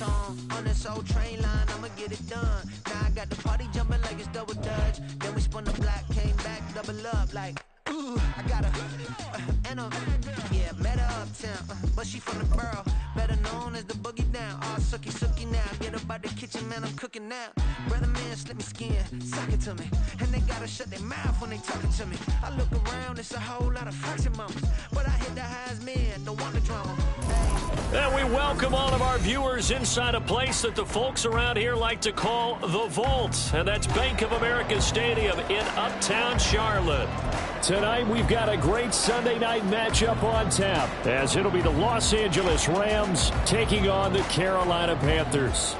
song on this old train line, I'ma get it done. Now I got the party jumping like it's double dutch. Then we spun the block, came back, double up like, ooh, I got her, and yeah, met her uptown, but she from the borough, better known as the boogie down. All sookie now, get up out the kitchen, man, I'm cooking now. Brother man, slip me skin, suck it to me, and they gotta shut their mouth when they talking to me. I look around, it's a whole lot of fraction mamas, but I hit the highs, man, don't want the drama. And we welcome all of our viewers inside a place that the folks around here like to call the Vault, and that's Bank of America Stadium in Uptown Charlotte. Tonight we've got a great Sunday night matchup on tap, as it'll be the Los Angeles Rams taking on the Carolina Panthers.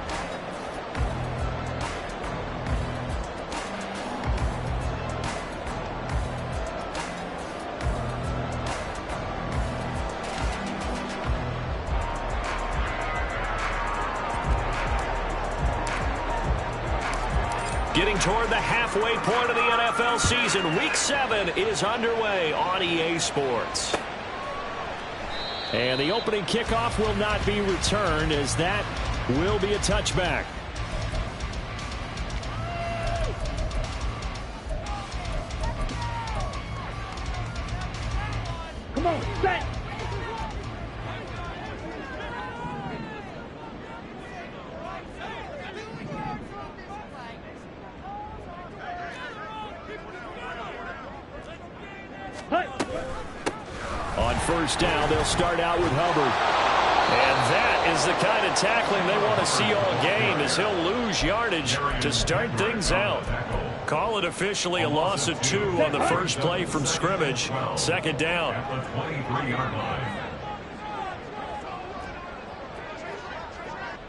Getting toward the halfway point of the NFL season, Week 7 is underway on EA Sports. And the opening kickoff will not be returned, as that will be a touchback. Come on, set! On first down, they'll start out with Hubbard. And that is the kind of tackling they want to see all game, as he'll lose yardage to start things out. Call it officially a loss of 2 on the first play from scrimmage. Second down.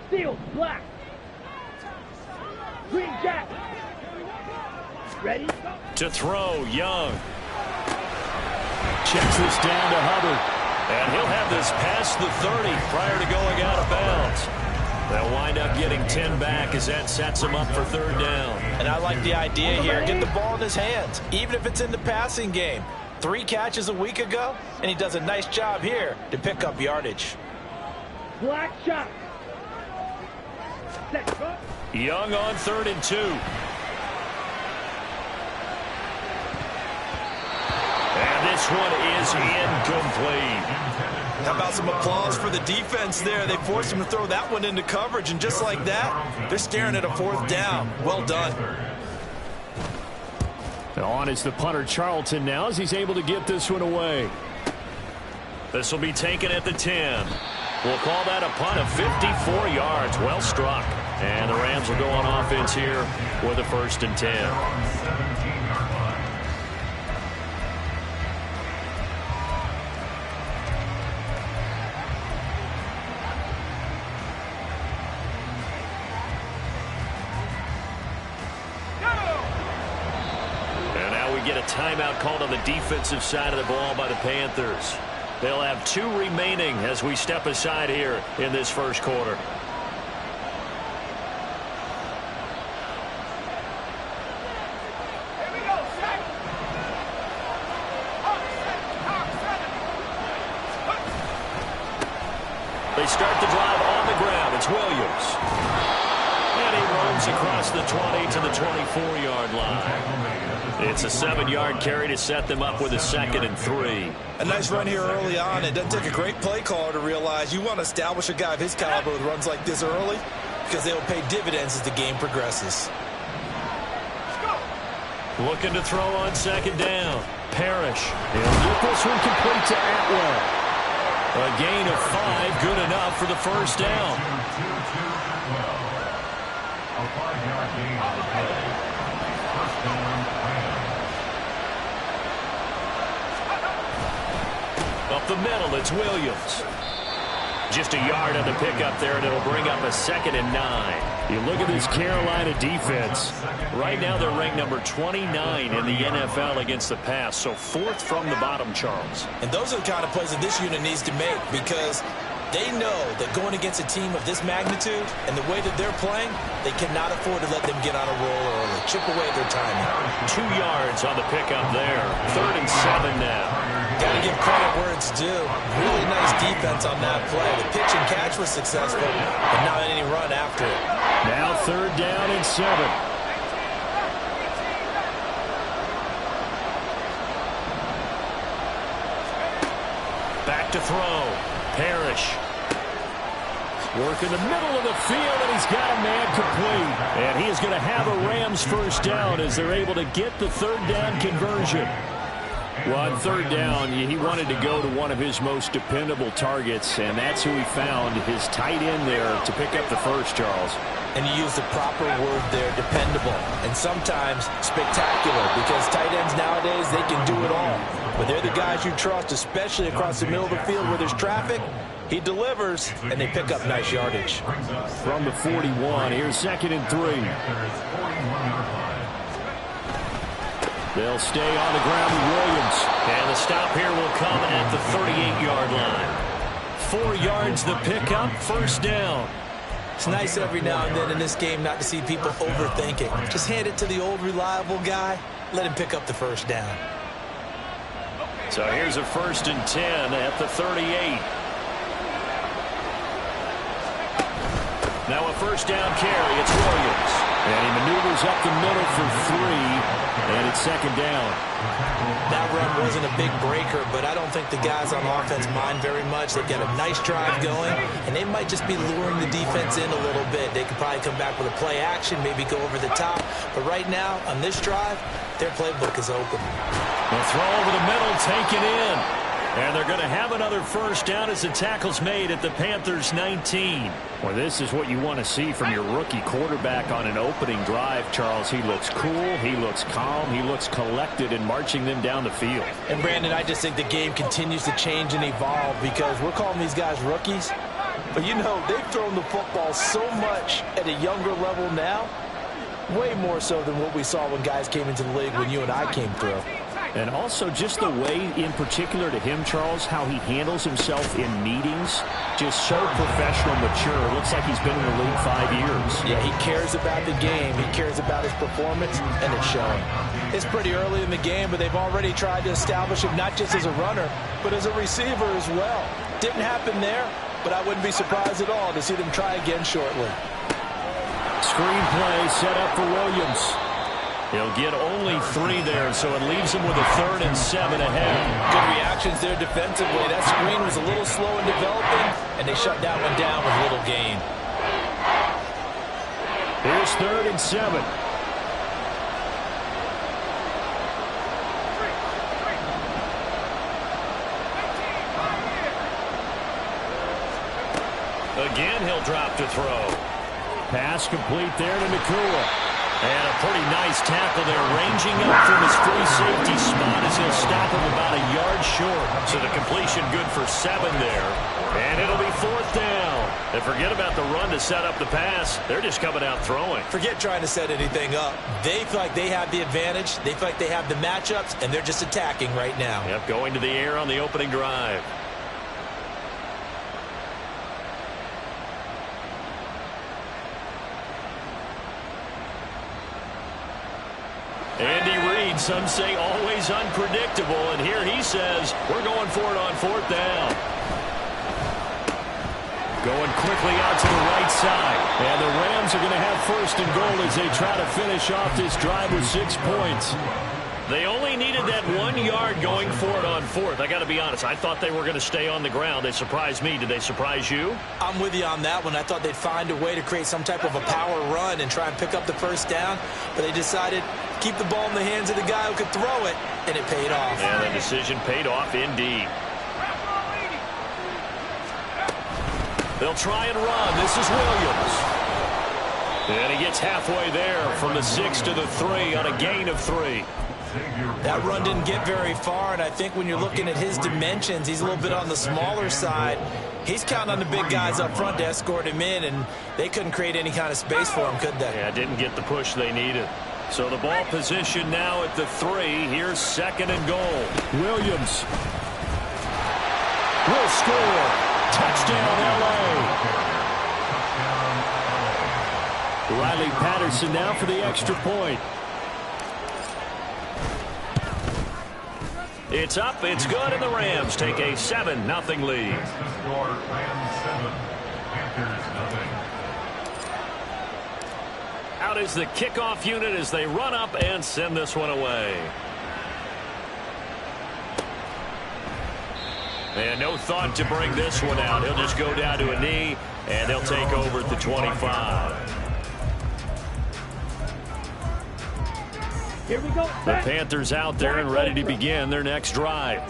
Steel, black. Green jack. Ready? To throw, Young. Checks this down to Hubbard. And he'll have this past the 30 prior to going out of bounds. They'll wind up getting 10 back as that sets him up for third down. And I like the idea here. Get the ball in his hands, even if it's in the passing game. 3 catches a week ago, and he does a nice job here to pick up yardage. Black shot. Set. Young on 3rd and 2. And this one is incomplete. How about some applause for the defense there? They forced him to throw that one into coverage, and just like that, they're staring at a 4th down. Well done. On is the punter, Charlton, now, as he's able to get this one away. This will be taken at the 10. We'll call that a punt of 54 yards. Well struck. And the Rams will go on offense here with a 1st and 10. Get a timeout called on the defensive side of the ball by the Panthers. They'll have 2 remaining as we step aside here in this first quarter. Here we go, set. They start the drive on the ground. It's Williams. And he roams across the 20 to the 24-yard line. It's a 7-yard carry to set them up with a 2nd and 3. A nice run here early on. It doesn't take a great play caller to realize you want to establish a guy of his caliber with runs like this early, because they will pay dividends as the game progresses. Looking to throw on 2nd down. Parrish. He'll get this one complete to Atwell. A gain of 5, good enough for the 1st down. A 5-yard gain on the play. First down. Up the middle, it's Williams. Just a yard on the pickup there, and it'll bring up a 2nd and 9. You look at this Carolina defense. Right now they're ranked number 29 in the NFL against the pass, so 4th from the bottom, Charles. And those are the kind of plays that this unit needs to make, because They know that going against a team of this magnitude and the way that they're playing, they cannot afford to let them get on a roll early. Chip away at their timing. 2 yards on the pickup there. 3rd and 7 now. Got to give credit where it's due. Really nice defense on that play. The pitch and catch was successful, but not any run after it. Now 3rd down and 7. Back to throw. Parrish. Work in the middle of the field, and he's got a man complete. And he is going to have a Rams first down as they're able to get the 3rd down conversion. Well, on 3rd down, he wanted to go to one of his most dependable targets, and that's who he found, his tight end there, to pick up the first, Charles. And you use the proper word there, dependable, and sometimes spectacular, because tight ends nowadays, they can do it all. But they're the guys you trust, especially across the middle of the field where there's traffic. He delivers, and they pick up nice yardage. From the 41, here's 2nd and 3. They'll stay on the ground with Williams. And the stop here will come at the 38-yard line. 4 yards the pickup, first down. It's nice every now and then in this game not to see people overthink it. Just hand it to the old reliable guy. Let him pick up the first down. So here's a 1st and 10 at the 38. Now a first down carry. It's Williams. And he maneuvers up the middle for 3. And it's 2nd down. That run wasn't a big breaker, but I don't think the guys on offense mind very much. They've got a nice drive going, and they might just be luring the defense in a little bit. They could probably come back with a play action, maybe go over the top. But right now, on this drive, their playbook is open. The throw over the middle, taken in. And they're going to have another first down as the tackle's made at the Panthers' 19. Well, this is what you want to see from your rookie quarterback on an opening drive, Charles. He looks cool, he looks calm, he looks collected in marching them down the field. And, Brandon, I just think the game continues to change and evolve because we're calling these guys rookies. But, you know, they've thrown the football so much at a younger level now, way more so than what we saw when guys came into the league when you and I came through. And also just the way, in particular to him, Charles, how he handles himself in meetings, just so professional, mature. Looks like he's been in the league 5 years. Yeah, he cares about the game. He cares about his performance, and it's showing. It's pretty early in the game, but they've already tried to establish him not just as a runner, but as a receiver as well. Didn't happen there, but I wouldn't be surprised at all to see them try again shortly. Screen play set up for Williams. He'll get only 3 there, so it leaves him with a 3rd and 7 ahead. Good reactions there defensively. That screen was a little slow in developing, and they shut that one down with little gain. Here's 3rd and 7. Again, he'll drop to throw. Pass complete there to Nakua. And a pretty nice tackle there, ranging up from his free safety spot as he'll stop him about a yard short. So the completion good for 7 there. And it'll be 4th down. And forget about the run to set up the pass. They're just coming out throwing. Forget trying to set anything up. They feel like they have the advantage. They feel like they have the matchups, and they're just attacking right now. Yep, going to the air on the opening drive. Andy Reid, some say always unpredictable, and here he says we're going for it on 4th down. Going quickly out to the right side, and the Rams are going to have 1st and goal as they try to finish off this drive with 6 points. They only needed that 1 yard going for it on 4th. I got to be honest, I thought they were going to stay on the ground. They surprised me. Did they surprise you? I'm with you on that one. I thought they'd find a way to create some type of a power run and try and pick up the 1st down, but they decided keep the ball in the hands of the guy who could throw it, and it paid off. And the decision paid off indeed. They'll try and run. This is Williams. And he gets halfway there from the 6 to the 3 on a gain of 3. That run didn't get very far, and I think when you're looking at his dimensions, he's a little bit on the smaller side. He's counting on the big guys up front to escort him in, and they couldn't create any kind of space for him, could they? Yeah, didn't get the push they needed. So the ball position now at the 3. Here's 2nd and goal. Williams will score. Touchdown, L.A. Riley Patterson now for the extra point. It's up, it's good, and the Rams take a 7-0 lead. The score, Rams 7, Panthers 0. Out is the kickoff unit as they run up and send this one away. And no thought to bring this one out. He'll just go down to a knee, and they'll take over at the 25. Here we go. The Panthers out there and ready to begin their next drive.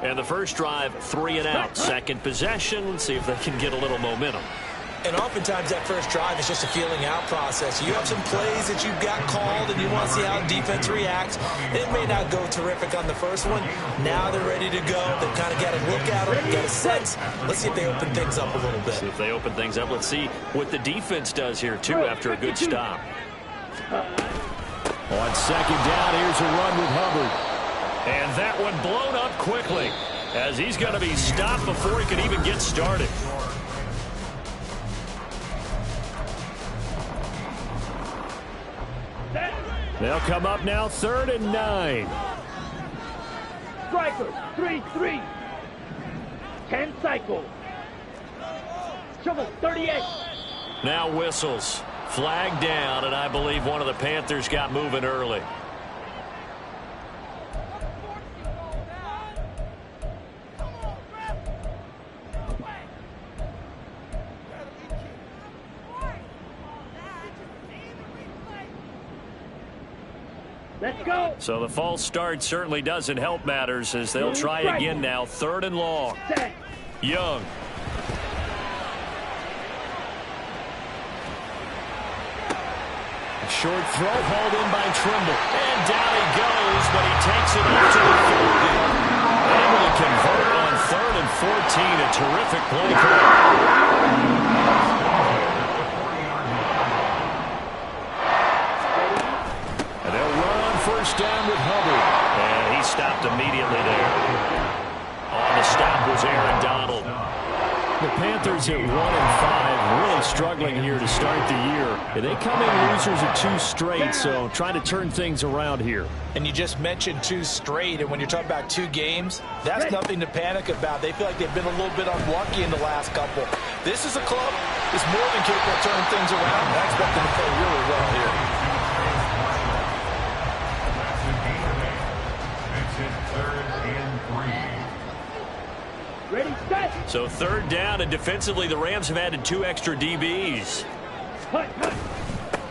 And the first drive, 3 and out. Second possession, see if they can get a little momentum. And oftentimes that first drive is just a feeling out process. You have some plays that you've got called and you want to see how defense reacts. It may not go terrific on the first one. Now they're ready to go. They've kind of got a look at them, got a sense. Let's see if they open things up a little bit. See if they open things up. Let's see what the defense does here, too, after a good stop. On second down, here's a run with Hubbard. And that one blown up quickly as he's going to be stopped before he can even get started. They'll come up now, 3rd and 9. Striker, 3-3. 10 cycle. Shovel, 38. Now whistles. Flag down, and I believe one of the Panthers got moving early. Let's go. So the false start certainly doesn't help matters as they'll try again now, 3rd and long. Set. Young. Short throw hauled in by Trimble. And down he goes, but he takes it up to the 40. Able to convert on 3rd and 14. A terrific play call. And they'll run on 1st down with Hubbard. And he stopped immediately there. On the stop was Aaron Donald. The Panthers at 1-5, really struggling here to start the year. And they come in losers of 2 straight, so trying to turn things around here. And you just mentioned 2 straight, and when you're talking about 2 games, that's nothing to panic about. They feel like they've been a little bit unlucky in the last couple. This is a club that's more than capable of turning things around, and I expect them to play really well here. Makes it 3rd and 3. Ready, set. So 3rd down, and defensively the Rams have added 2 extra DBs. Hut, hut.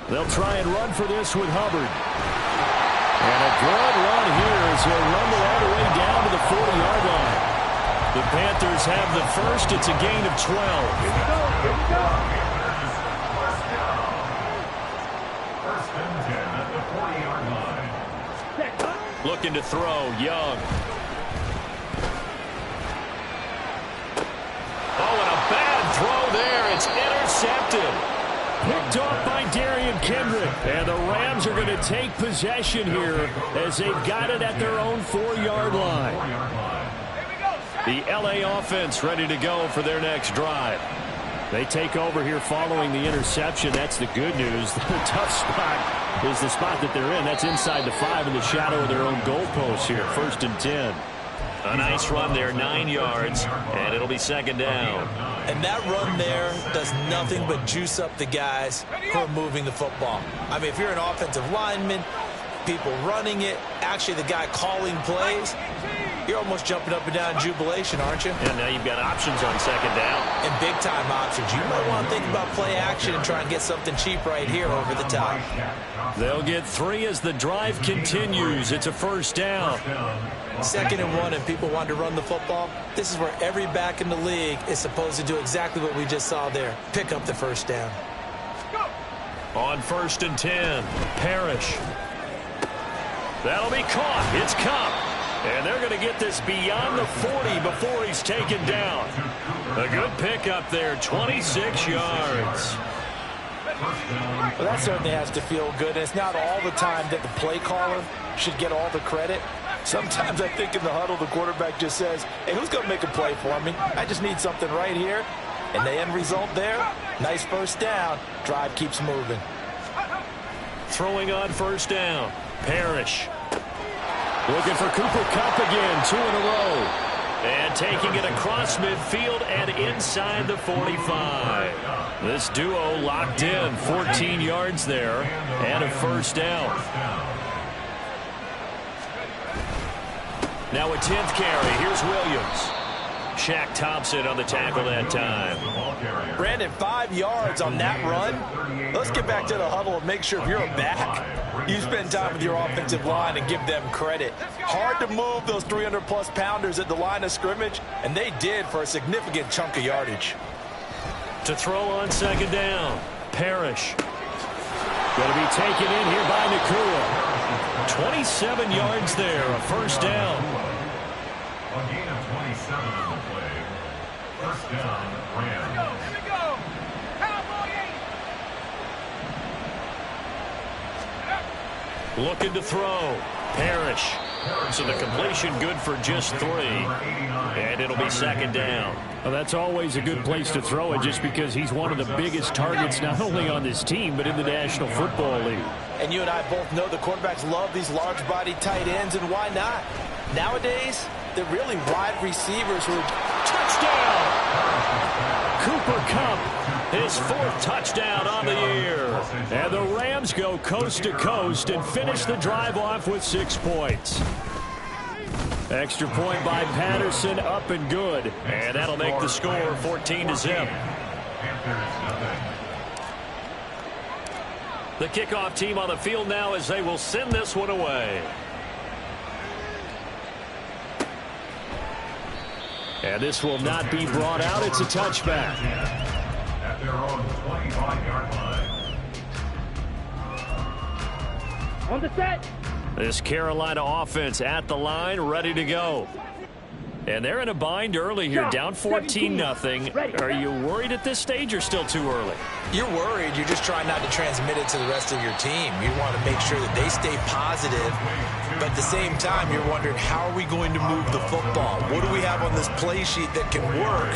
They'll try and run for this with Hubbard. And a good run here as he'll rumble all the way down to the 40-yard line. The Panthers have the first. It's a gain of 12. Here we go. Here we go. First and 10 at the 40-yard line. Set. Looking to throw, Young. Oh, and a bad throw there. It's intercepted. Picked off by Darian Kendrick. And the Rams are going to take possession here as they've got it at their own 4-yard line. The L.A. offense ready to go for their next drive. They take over here following the interception. That's the good news. The tough spot is the spot that they're in. That's inside the 5 in the shadow of their own goalpost here. 1st and 10. A nice run there, 9 yards, and it'll be 2nd down. And that run there does nothing but juice up the guys who are moving the football. I mean, if you're an offensive lineman, people running it, actually the guy calling plays, you're almost jumping up and down in jubilation, aren't you? And now you've got options on 2nd down. And big-time options. You might want to think about play action and try and get something cheap right here over the top. They'll get 3 as the drive continues. It's a 1st down. 2nd and 1, and people want to run the football. This is where every back in the league is supposed to do exactly what we just saw there. Pick up the 1st down. On 1st and 10, Parrish. That'll be caught. It's Cup. And they're going to get this beyond the 40 before he's taken down. A good pickup there, 26 yards. Well, that certainly has to feel good. And it's not all the time that the play caller should get all the credit. Sometimes I think in the huddle, the quarterback just says, hey, who's going to make a play for me? I just need something right here. And the end result there, nice first down. Drive keeps moving. Throwing on first down, Parrish. Looking for Cooper Kupp again, 2 in a row. And taking it across midfield and inside the 45. This duo locked in, 14 yards there, and a first down. Now a 10th carry. Here's Williams. Shaq Thompson on the tackle that time. Brandon, 5 yards on that run. Let's get back to the huddle and make sure if you're a back, you spend time with your offensive line and give them credit. Hard to move those 300-plus pounders at the line of scrimmage, and they did for a significant chunk of yardage. To throw on second down, Parrish. Going to be taken in here by Nacua. 27 yards there, a first down. A gain of 27 on the play. First down, Rams. Here we go. Cowboy 8. Looking to throw. Parrish. So the completion good for just 3. And it'll be second down. Well, that's always a good place to throw it just because he's one of the biggest targets not only on this team but in the National Football League. And you and I both know the quarterbacks love these large-bodied tight ends, and why not? Nowadays, they're really wide receivers who are... Touchdown! Cooper Kupp, his 4th touchdown on the year. And the Rams go coast to coast and finish the drive off with 6 points. Extra point by Patterson, up and good. And that'll make the score 14-0. The kickoff team on the field now as they will send this one away. And this will not be brought out. It's a touchback. At their own 25-yard line. On the set. This Carolina offense at the line, ready to go. And they're in a bind early here, down 14-0. Are you worried at this stage or still too early? You're worried. You're just trying not to transmit it to the rest of your team. You want to make sure that they stay positive. But at the same time, you're wondering, how are we going to move the football? What do we have on this play sheet that can work?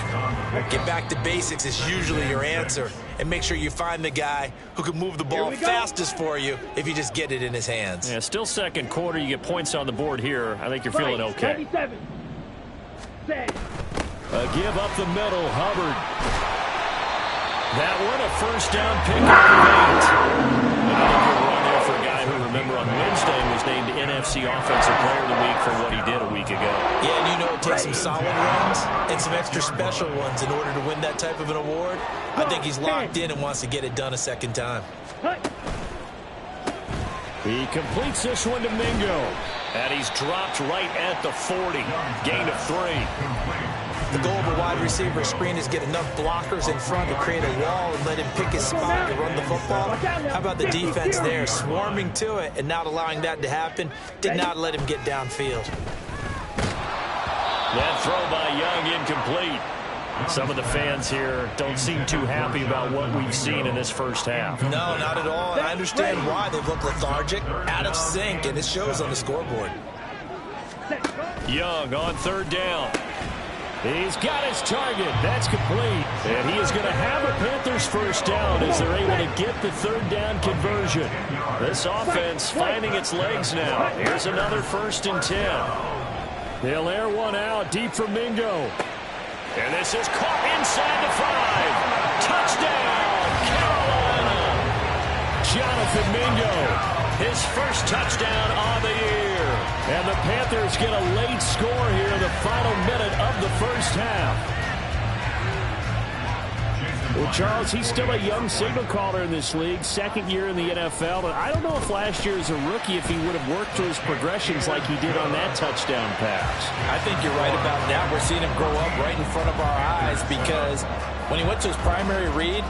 Get back to basics is usually your answer. And make sure you find the guy who can move the ball fastest for you if you just get it in his hands. Yeah, still second quarter. You get points on the board here. I think you're feeling okay. 97. Set. A give up the middle, Hubbard. That one, a first down pickup of 8. Another good run there for a guy who, remember, on Wednesday was named NFC Offensive Player of the Week for what he did a week ago. Yeah, and you know it takes some solid runs and some extra special ones in order to win that type of an award. I think he's locked in and wants to get it done a second time. He completes this one to Mingo. And he's dropped right at the 40. Gain of 3. The goal of a wide receiver screen is get enough blockers in front to create a wall and let him pick his spot to run the football. How about the defense there, swarming to it and not allowing that to happen? Did not let him get downfield. That throw by Young incomplete. Some of the fans here don't seem too happy about what we've seen in this first half. No, not at all. And I understand why. They've looked lethargic, out of sync, and it shows on the scoreboard. Young on third down. He's got his target. That's complete. And he is going to have a Panthers first down as they're able to get the third down conversion. This offense finding its legs now. Here's another 1st and 10. They'll air one out deep for Mingo. And this is caught inside the 5. Touchdown, Carolina. Jonathan Mingo, his first touchdown on the year. And the Panthers get a late score here in the final minute of the first half. Well, Charles, he's still a young signal caller in this league, second year in the NFL. But I don't know if last year as a rookie if he would have worked through his progressions like he did on that touchdown pass. I think you're right about that. We're seeing him grow up right in front of our eyes because when he went to his primary read,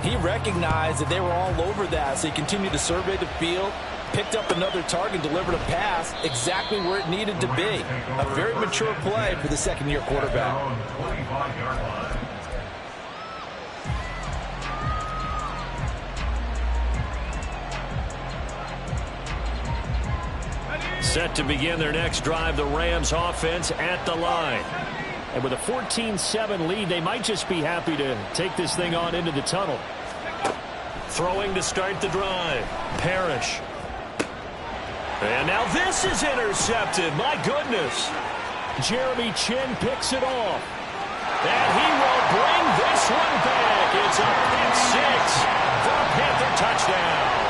he recognized that they were all over that. So he continued to survey the field, picked up another target, delivered a pass exactly where it needed to be. A very mature play for the second-year quarterback. Set to begin their next drive, the Rams offense at the line. And with a 14-7 lead, they might just be happy to take this thing on into the tunnel. Throwing to start the drive. Parrish. And now this is intercepted. My goodness. Jeremy Chinn picks it off. And he will bring this one back. It's a pick six for a Panther touchdown.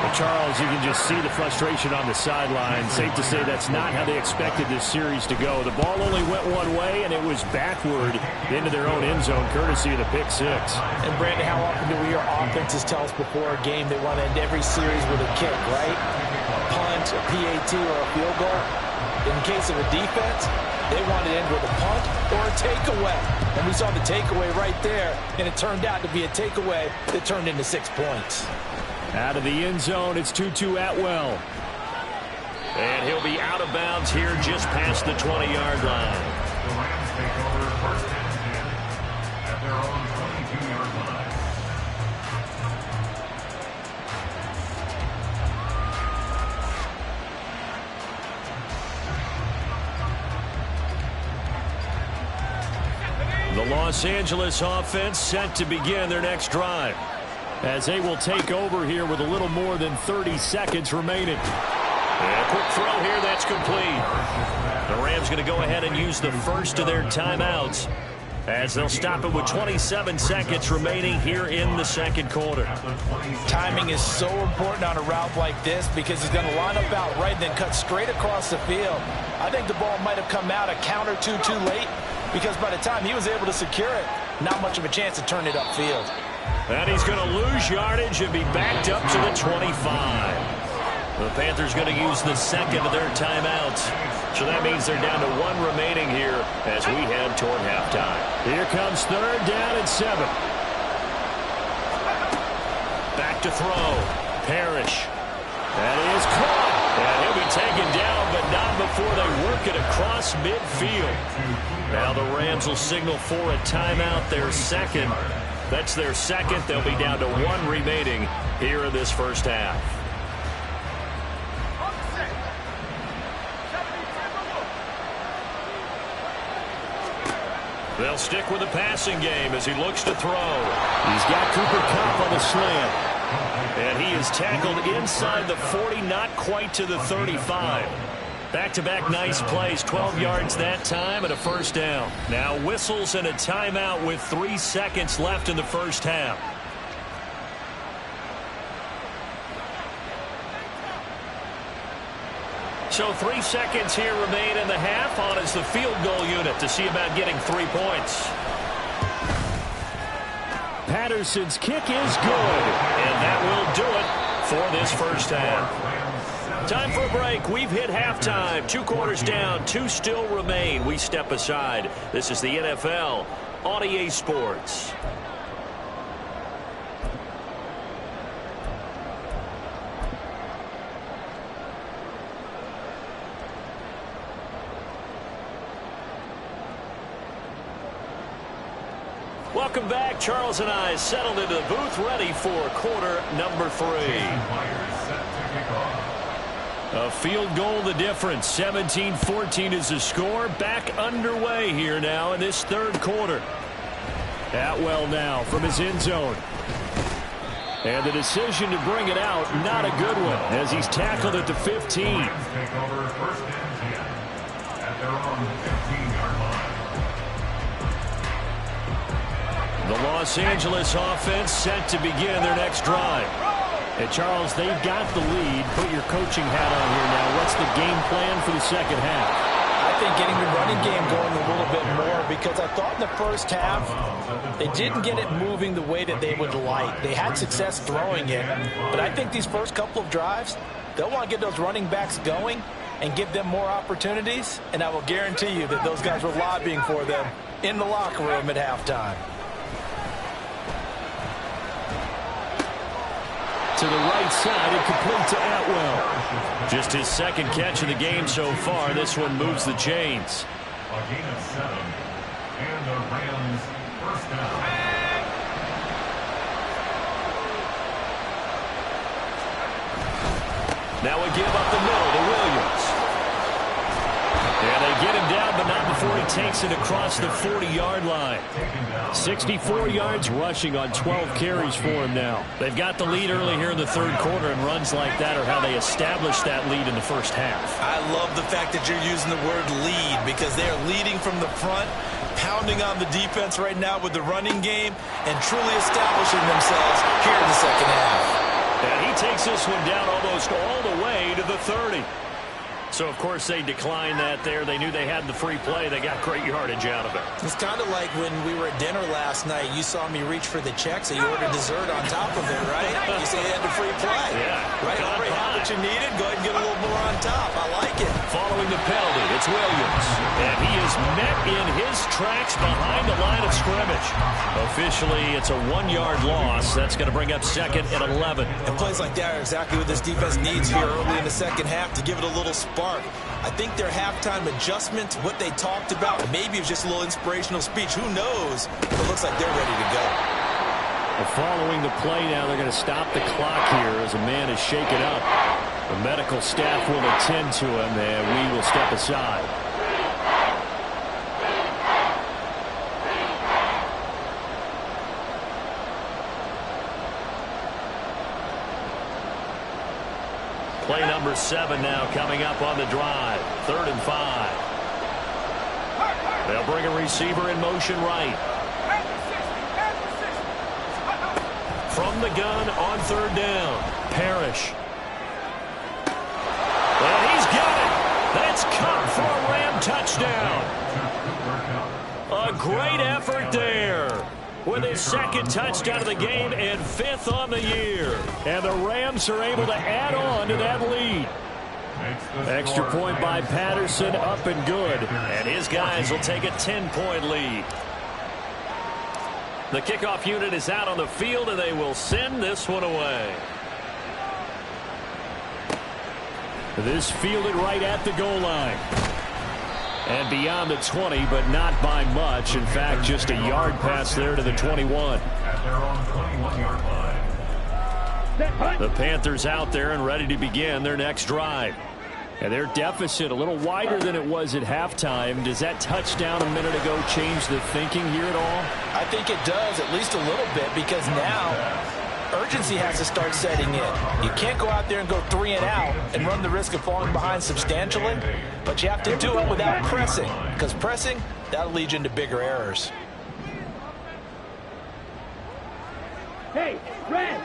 Well, Charles, you can just see the frustration on the sideline. Safe to say that's not how they expected this series to go. The ball only went one way, and it was backward into their own end zone, courtesy of the pick six. And, Brandon, how often do we hear offenses tell us before a game they want to end every series with a kick, right? A punt, a PAT, or a field goal. In case of a defense, they want to end with a punt or a takeaway. And we saw the takeaway right there, and it turned out to be a takeaway that turned into 6 points. Out of the end zone, it's Tutu Atwell. And he'll be out of bounds here just past the 20-yard line. The Rams take over first and 10 at their own 22-yard line. The Los Angeles offense set to begin their next drive, as they will take over here with a little more than 30 seconds remaining. And a quick throw here, that's complete. The Rams going to go ahead and use the first of their timeouts as they'll stop it with 27 seconds remaining here in the second quarter. Timing is so important on a route like this because he's going to line up out right and then cut straight across the field. I think the ball might have come out a count or two too late because by the time he was able to secure it, not much of a chance to turn it upfield. And he's going to lose yardage and be backed up to the 25. The Panthers going to use the second of their timeouts. So that means they're down to one remaining here as we head toward halftime. Here comes third down and 7. Back to throw. Parrish. That is caught. And he'll be taken down, but not before they work it across midfield. Now the Rams will signal for a timeout, their second. That's their second. They'll be down to one remaining here in this first half. They'll stick with the passing game as he looks to throw. He's got Cooper Kupp on the slant. And he is tackled inside the 40, not quite to the 35. Back-to-back nice plays, 12 yards that time and a first down. Now whistles and a timeout with 3 seconds left in the first half. So 3 seconds here remain in the half. On is the field goal unit to see about getting 3 points. Patterson's kick is good. And that will do it for this first half. Time for a break. We've hit halftime. 2 quarters down, 2 still remain. We step aside. This is the NFL on EA Sports. Welcome back. Charles and I settled into the booth ready for quarter number 3. A field goal the difference. 17-14 is the score. Back underway here now in this third quarter. Atwell now from his end zone. And the decision to bring it out, not a good one, as he's tackled at the 15. Take over first and 10 at their own 15-yard line. The Los Angeles offense set to begin their next drive. And Charles, they've got the lead. Put your coaching hat on here now. What's the game plan for the second half? I think getting the running game going a little bit more because I thought in the first half they didn't get it moving the way that they would like. They had success throwing it, but I think these first couple of drives, they'll want to get those running backs going and give them more opportunities, and I will guarantee you that those guys were lobbying for them in the locker room at halftime. To the right side and complete to Atwell. Just his second catch of the game so far. This one moves the chains. A gain of 7, and the Rams first down. Now we give up the middle to Williams. him down, but not before he takes it across the 40-yard line. 64 yards rushing on 12 carries for him now. They've got the lead early here in the third quarter, and runs like that are how they established that lead in the first half. I love the fact that you're using the word lead, because they are leading from the front, pounding on the defense right now with the running game, and truly establishing themselves here in the second half. And he takes this one down almost all the way to the 30. So, of course, they declined that there. They knew they had the free play. They got great yardage out of it. It's kind of like when we were at dinner last night. You saw me reach for the check, so you ordered dessert on top of it, right? You say you had the free play. Yeah. Right? Already had what you needed. Go ahead and get a little more on top. I like it. Following the penalty, it's Williams. And he is met in his tracks behind the line of scrimmage. Officially, it's a 1-yard loss. That's going to bring up second and 11. And plays like that are exactly what this defense needs here early in the second half to give it a little spark. I think their halftime adjustment, what they talked about, maybe it was just a little inspirational speech. Who knows? But it looks like they're ready to go. Well, following the play now, they're going to stop the clock here as a man is shaken up. The medical staff will attend to him, and we will step aside. Play number 7 now coming up on the drive. 3rd and 5. They'll bring a receiver in motion right. From the gun on 3rd down. Parrish. And he's got it. That's Kupp for a Ram touchdown. A great effort there, with his second touchdown of the game and 5th on the year. And the Rams are able to add on to that lead. Extra point by Patterson, up and good. And his guys will take a 10-point lead. The kickoff unit is out on the field, and they will send this one away. This fielded right at the goal line. And beyond the 20, but not by much. In fact, just a yard pass there to the 21. At their own 21-yard line. The Panthers out there and ready to begin their next drive. And their deficit a little wider than it was at halftime. Does that touchdown a minute ago change the thinking here at all? I think it does, at least a little bit, because now urgency has to start setting in. You can't go out there and go 3 and out and run the risk of falling behind substantially, but you have to do it without pressing, because pressing, that'll lead you into bigger errors. Hey, red,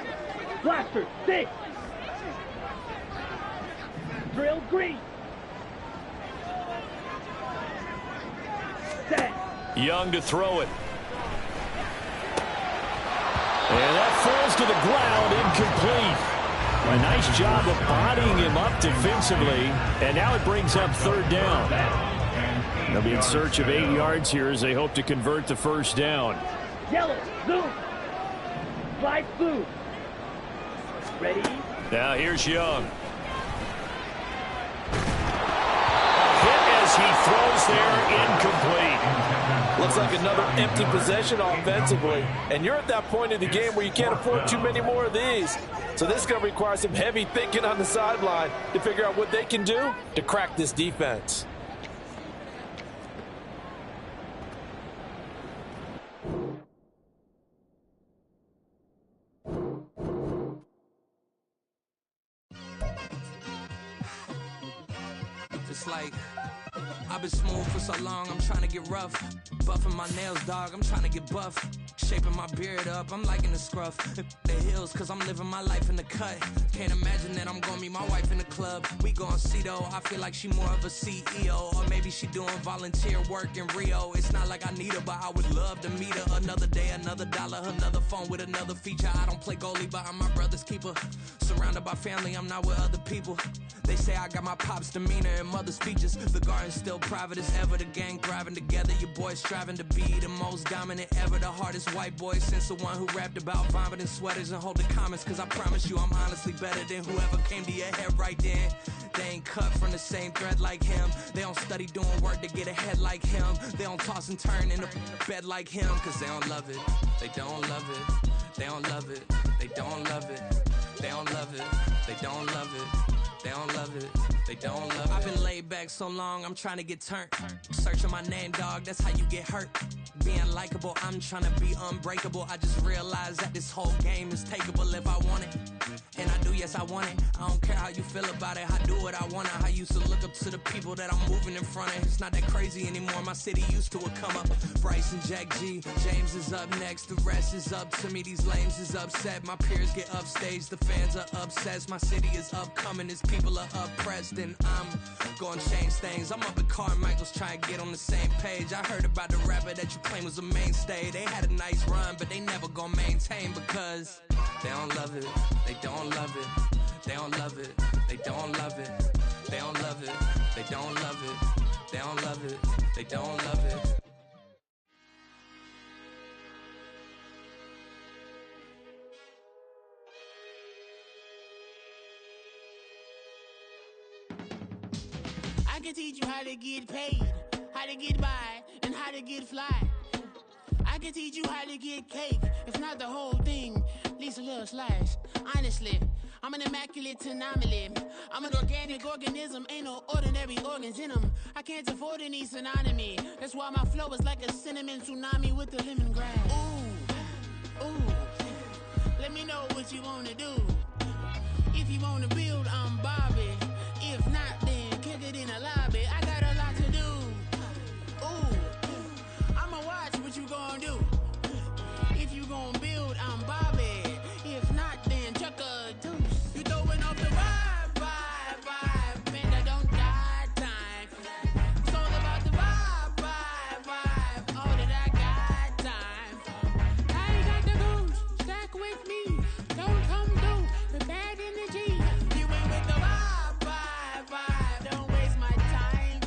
blaster, 6. Drill green. Set. Young to throw it. And that falls to the ground, incomplete. A nice job of bodying him up defensively. And now it brings up 3rd down. They'll be in search of 8 yards here as they hope to convert the first down. Yellow, zoom. Slide blue. Ready? Now here's Young. Hit as he throws there, incomplete. Looks like another empty possession offensively. And you're at that point in the game where you can't afford too many more of these. So this is going to require some heavy thinking on the sideline to figure out what they can do to crack this defense. It's like I've been smooth for so long, I'm trying to get rough. Buffing my nails, dog, I'm trying to get buff. Shaping my beard up, I'm liking the scruff. The hills, cause I'm living my life in the cut. Can't imagine that I'm gonna meet my wife in the club. We gon' see though, I feel like she more of a CEO. Or maybe she doing volunteer work in Rio. It's not like I need her, but I would love to meet her. Another day, another dollar, another phone with another feature. I don't play goalie, but I'm my brother's keeper. Surrounded by family, I'm not with other people. They say I got my pop's demeanor and mother's features. The garden's still private as ever. The gang thriving together. Your boys striving to be the most dominant ever. The hardest white boy since the one who rapped about vomiting sweaters and holding comments. Cause I promise you I'm honestly better than whoever came to your head right then. They ain't cut from the same thread like him. They don't study doing work to get ahead like him. They don't toss and turn in the bed like him. Cause they don't love it. They don't love it. They don't love it. They don't love it. They don't love it. They don't love it. They don't love it. they don't love it. I've been laid back so long, I'm trying to get turned. Searching my name, dog, that's how you get hurt. Being likable, I'm trying to be unbreakable. I just realized that this whole game is takeable if I want it. And I do, yes, I want it. I don't care how you feel about it. I do what I want to. I used to look up to the people that I'm moving in front of. It's not that crazy anymore. My city used to come up. Bryce and Jack G. James is up next. The rest is up to me. These lames is upset. My peers get upstage. The fans are obsessed. My city is upcoming. These people are oppressed. And I'm gonna change things. I'm up at Carmichael's trying to get on the same page. I heard about the rapper that you claim was a mainstay. They had a nice run, but they never gonna maintain because they don't love it. They don't love it. They don't love it. They don't love it. They don't love it. They don't love it. They don't love it. They don't love it. I can teach you how to get paid, how to get by, and how to get fly. I can teach you how to get cake, if not the whole thing, at least a little slice. Honestly, I'm an immaculate anomaly. I'm an organic organism, ain't no ordinary organs in them. I can't afford any synonymy. That's why my flow is like a cinnamon tsunami with the lemongrass. Ooh, ooh, let me know what you wanna do. If you wanna build, I'm Bobby. If not, then kick it in the lobby. I got a lot to do. Ooh, I'ma watch what you gonna do. If you gonna build, I'm Bobby. If not, then chuck a deuce. You throwing off the vibe, vibe, vibe. Man, I don't got time. It's all about the vibe, vibe, vibe. All that I got time. I ain't got the goose. Stack with me. Don't come through the bad energy. You ain't with the vibe, vibe, vibe. Don't waste my time.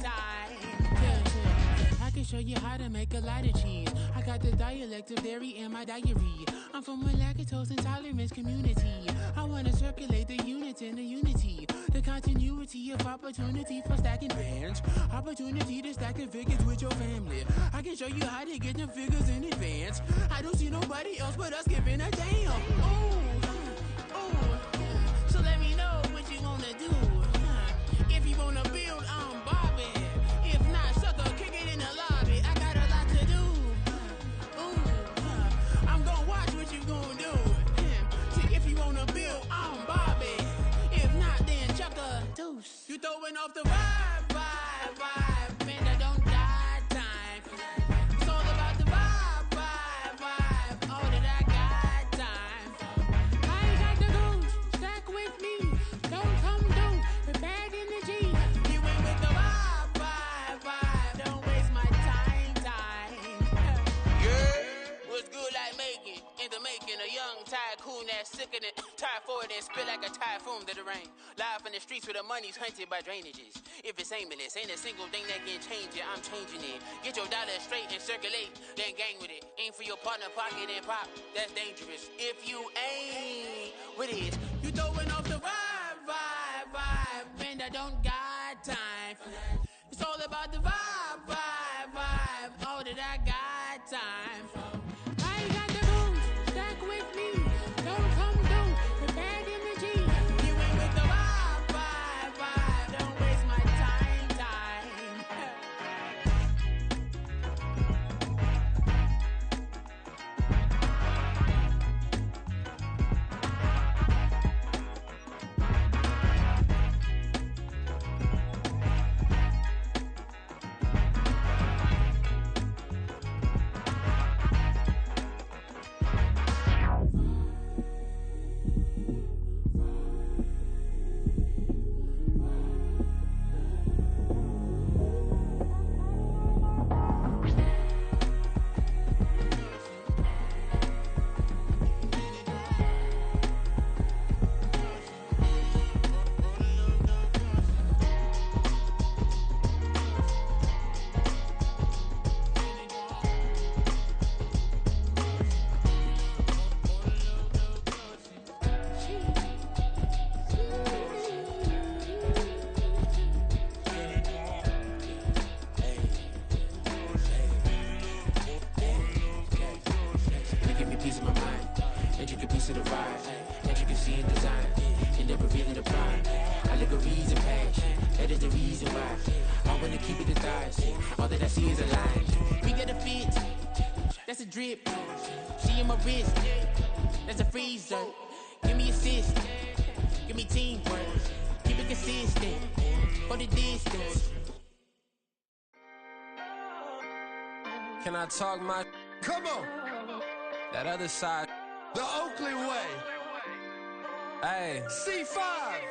Yeah. I can show you how to make a lot of cheese. I got the dialect of dairy in my diary. I'm from a lactose intolerance community. I wanna circulate the units and the unity. The continuity of opportunity for stacking bands. Opportunity to stack the figures with your family. I can show you how to get the figures in advance. I don't see nobody else but us giving a damn. Ooh, ooh. So let me know what you wanna do. If you wanna build, I'm Bobby. If not, sucker, kick it in the lobby. I got a lot to do. Ooh, I'm gonna watch what you gonna do. See, if you wanna build, I'm Bobby. If not, then chuck a deuce. You throwing off the vibe, vibe, vibe. Man, I don't got time. It's all about the vibe, vibe, vibe. All that I got time. I ain't got the goose. Stack with me. Don't come through the bad energy. You ain't with the vibe, vibe, vibe. Don't waste my time. Yeah, what's good like making? In the making, a young tycoon that's sick of it. Tired for it and spit like a typhoon to the rain. Live in the streets where the money's hunted by drainages. If it's aimless, ain't a single thing that can change it. I'm changing it. Get your dollar straight and circulate, then gang with it. Aim for your partner, pocket and pop. That's dangerous. If you ain't with it, you throwing off the vibe, vibe, vibe. Man, I don't got time for that. It's all about the vibe, vibe, vibe. All that I got time for. I ain't got the goose. Stack with me. Don't come through the bad energy. You ain't with the vibe, vibe, vibe. Don't waste my time. she is alive. We got a fit, that's a drip. She in my wrist, that's a freezer. Give me assist, give me teamwork. Keep it consistent, for the distance. Can I talk my? Come on. That other side. The Oakley way. Hey. C5.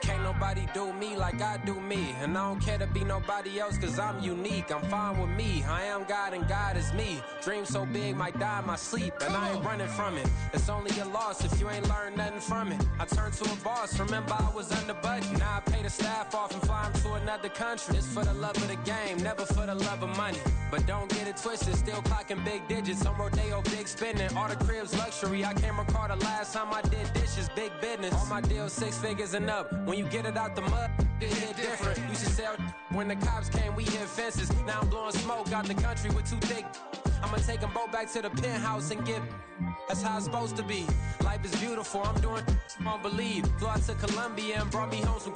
Can't nobody do me like I do me. And I don't care to be nobody else cause I'm unique. I'm fine with me. I am God and God is me. Dream so big might die in my sleep. And I ain't running from it. It's only a loss if you ain't learned nothing from it. I turned to a boss. Remember I was under budget. Now I pay the staff off and fly them to another country. It's for the love of the game, never for the love of money. But don't get it twisted, still clocking big digits. On Rodeo, big spending. All the cribs luxury. I can't recall the last time I did dishes, big business. All my deals 6 figures and up. When you get it out the mud, it hit different. Used to sell when the cops came, we hit fences. Now I'm blowing smoke out the country with 2 thick. I'ma take them both back to the penthouse and get. That's how it's supposed to be. Life is beautiful, I'm doing won't believe. Flew out to Colombia and brought me home some.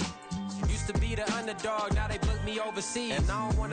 Used to be the underdog, now they booked me overseas. And I don't wanna